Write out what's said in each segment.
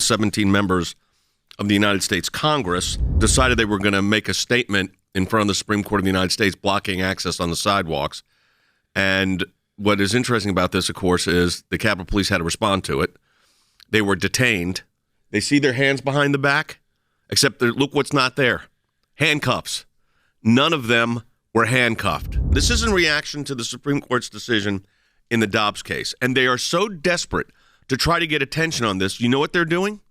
17 members of the United States Congress decided they were going to make a statement in front of the Supreme Court of the United States blocking access on the sidewalks. And what is interesting about this, of course, is the Capitol Police had to respond to it. They were detained. They see their hands behind the back, except look what's not there. Handcuffs. None of them were handcuffed. This is in reaction to the Supreme Court's decision in the Dobbs case. And they are so desperate to try to get attention on this. You know what they're doing?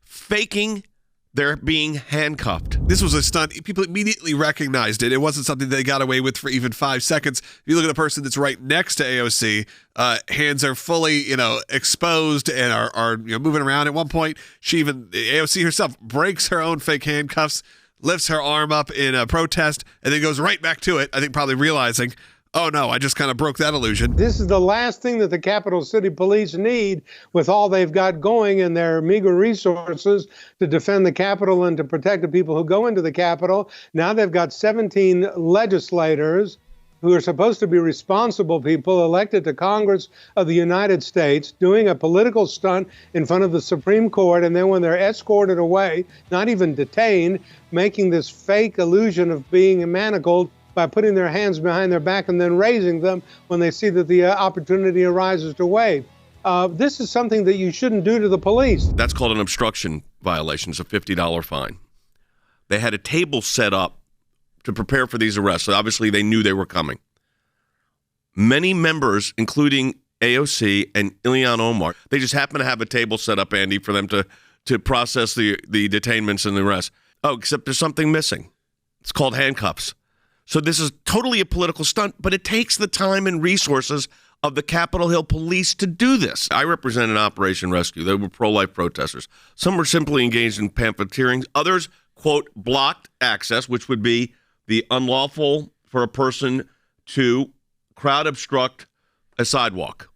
Faking they're being handcuffed. This was a stunt. People immediately recognized it. It wasn't something they got away with for even 5 seconds. If you look at the person that's right next to AOC, hands are fully, exposed and are moving around. At one point, AOC herself breaks her own fake handcuffs, lifts her arm up in a protest, and then goes right back to it, I think probably realizing, oh no, I just kind of broke that illusion. This is the last thing that the Capital City Police need with all they've got going and their meager resources to defend the Capitol and to protect the people who go into the Capitol. Now they've got 17 legislators who are supposed to be responsible people elected to Congress of the United States doing a political stunt in front of the Supreme Court. And then when they're escorted away, not even detained, making this fake illusion of being manacled by putting their hands behind their back and then raising them when they see that the opportunity arises to wave. This is something that you shouldn't do to the police. That's called an obstruction violation. It's a $50 fine. They had a table set up to prepare for these arrests. So obviously they knew they were coming. Many members, including AOC and Ilhan Omar, they just happened to have a table set up, Andy, for them to process the detainments and the arrests. Oh, except there's something missing. It's called handcuffs. So this is totally a political stunt, but it takes the time and resources of the Capitol Hill Police to do this. I represent an Operation Rescue. They were pro-life protesters. Some were simply engaged in pamphleteering. Others, quote, blocked access, which would be the unlawful for a person to crowd obstruct a sidewalk.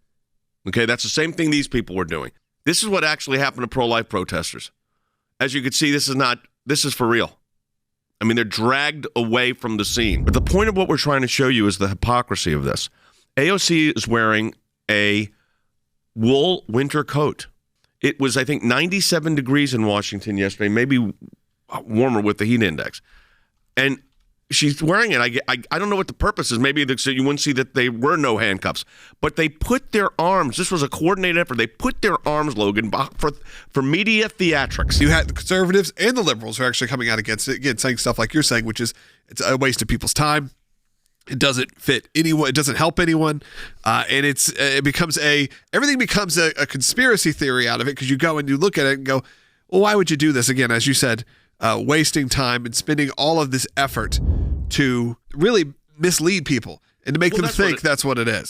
Okay, that's the same thing these people were doing. This is what actually happened to pro-life protesters. As you can see, this is for real. I mean, they're dragged away from the scene. But the point of what we're trying to show you is the hypocrisy of this. AOC is wearing a wool winter coat. It was, I think, 97 degrees in Washington yesterday, maybe warmer with the heat index. And she's wearing it. I don't know what the purpose is. Maybe so you wouldn't see that there were no handcuffs. But they put their arms, this was a coordinated effort, they put their arms, Logan, for media theatrics. You had the conservatives and the liberals who are actually coming out against it, again, saying stuff like you're saying, which is it's a waste of people's time. It doesn't fit anyone. It doesn't help anyone. And everything becomes a conspiracy theory out of it, because you go and you look at it and go, well, why would you do this? Again, as you said, wasting time and spending all of this effort to really mislead people and to make them think that's what it is.